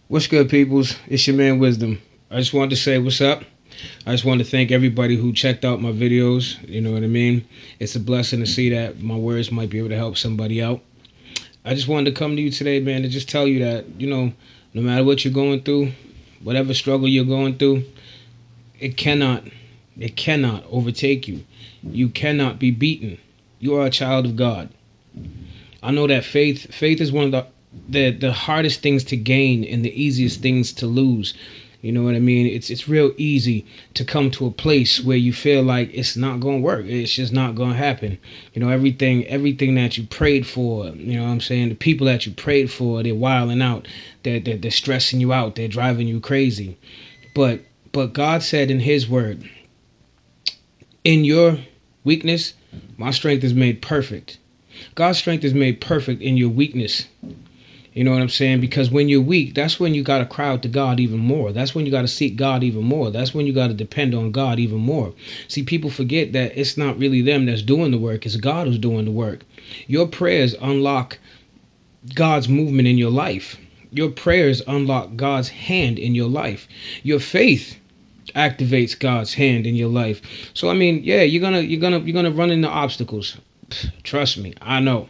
What's good, peoples? It's your man Wisdom. I just wanted to say what's up. I just want to thank everybody who checked out my videos. You know what I mean? It's a blessing to see that my words might be able to help somebody out. I just wanted to come to you today, man, to just tell you that, no matter what you're going through, whatever struggle you're going through, it cannot, it cannot overtake you. You cannot be beaten. You are a child of God. I know that faith is one of the hardest things to gain and the easiest things to lose. You know what I mean? It's real easy to come to a place where you feel like it's not going to work. It's just not going to happen. Everything that you prayed for, you know what I'm saying? The people that you prayed for, they're wilding out. They're stressing you out. They're driving you crazy. But God said in his word, in your weakness, my strength is made perfect. God's strength is made perfect in your weakness. You know what I'm saying? Because when you're weak, that's when you got to cry out to God even more. That's when you got to seek God even more. That's when you got to depend on God even more. See, people forget that it's not really them that's doing the work. It's God who's doing the work. Your prayers unlock God's movement in your life. Your prayers unlock God's hand in your life. Your faith activates God's hand in your life. So I mean, yeah, you're gonna run into obstacles. Trust me, I know.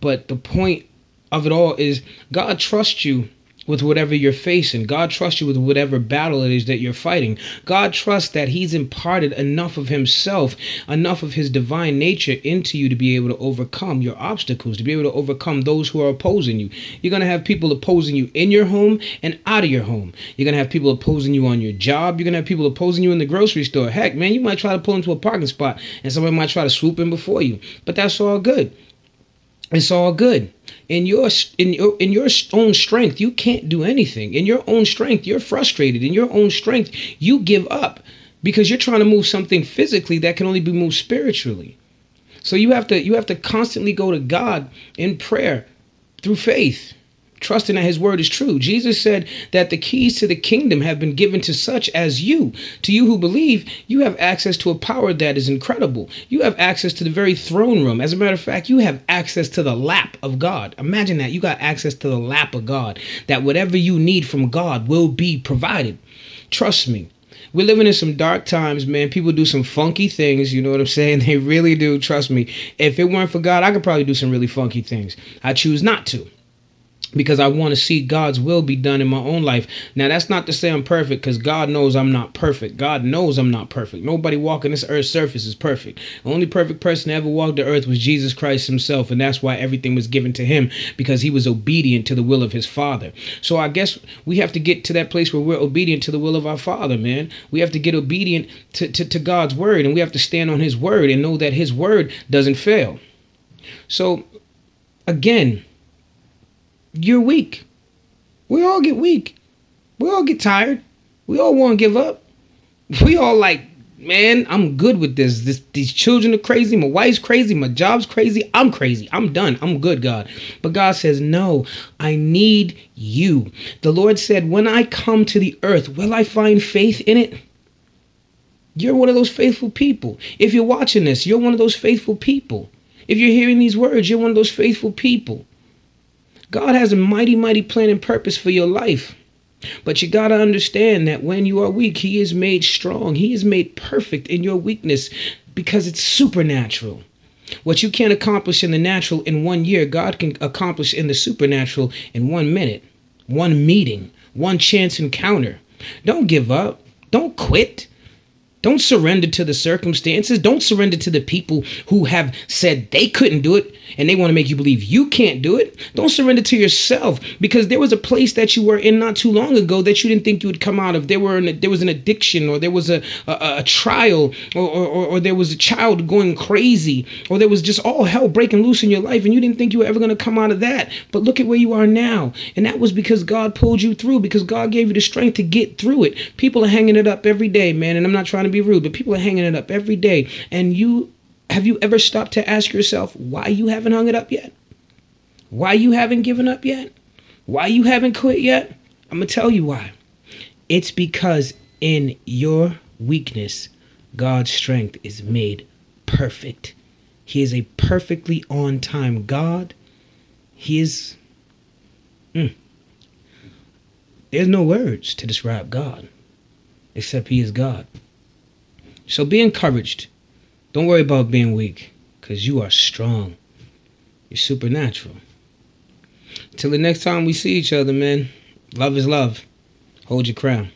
But the point of it all is God trusts you with whatever you're facing. God trusts you with whatever battle it is that you're fighting. God trusts that he's imparted enough of himself, enough of his divine nature into you to be able to overcome your obstacles, to be able to overcome those who are opposing you. You're going to have people opposing you in your home and out of your home. You're going to have people opposing you on your job. You're going to have people opposing you in the grocery store. Heck, man, you might try to pull into a parking spot and somebody might try to swoop in before you. But that's all good. It's all good. In your own strength, you can't do anything. In your own strength, you're frustrated. In your own strength, you give up because you're trying to move something physically that can only be moved spiritually. So you have to constantly go to God in prayer through faith, trusting that his word is true. Jesus said that the keys to the kingdom have been given to such as you. To you who believe, you have access to a power that is incredible. You have access to the very throne room. As a matter of fact, you have access to the lap of God. Imagine that. You got access to the lap of God, that whatever you need from God will be provided. Trust me. We're living in some dark times, man. People do some funky things, you know what I'm saying? They really do. Trust me. If it weren't for God, I could probably do some really funky things. I choose not to, because I want to see God's will be done in my own life. Now, that's not to say I'm perfect, because God knows I'm not perfect. God knows I'm not perfect. Nobody walking this earth's surface is perfect. The only perfect person to ever walk the earth was Jesus Christ himself, and that's why everything was given to him, because he was obedient to the will of his Father. So I guess we have to get to that place where we're obedient to the will of our Father, man. We have to get obedient to God's word, and we have to stand on his word and know that his word doesn't fail. So, again, you're weak. We all get weak. We all get tired. We all want to give up. We all like, man, I'm good with this. These children are crazy. My wife's crazy. My job's crazy. I'm crazy. I'm done. I'm good, God. But God says, no, I need you. The Lord said, when I come to the earth, will I find faith in it? You're one of those faithful people. If you're watching this, you're one of those faithful people. If you're hearing these words, you're one of those faithful people. God has a mighty, mighty plan and purpose for your life. But you got to understand that when you are weak, he is made strong. He is made perfect in your weakness, because it's supernatural. What you can't accomplish in the natural in 1 year, God can accomplish in the supernatural in 1 minute, one meeting, one chance encounter. Don't give up. Don't quit. Don't surrender to the circumstances. Don't surrender to the people who have said they couldn't do it and they want to make you believe you can't do it. Don't surrender to yourself, because there was a place that you were in not too long ago that you didn't think you would come out of. There was an addiction, or there was a trial, or there was a child going crazy, or there was just all hell breaking loose in your life, and you didn't think you were ever going to come out of that. But look at where you are now. And that was because God pulled you through, because God gave you the strength to get through it. People are hanging it up every day, man. And I'm not trying to be rude, but people are hanging it up every day. And have you ever stopped to ask yourself why you haven't hung it up yet? Why you haven't given up yet? Why you haven't quit yet? I'm going to tell you why. It's because in your weakness, God's strength is made perfect. He is a perfectly on time God. He is There's no words to describe God, except He is God. So be encouraged. Don't worry about being weak, because you are strong. You're supernatural. Till the next time we see each other, man, love is love. Hold your crown.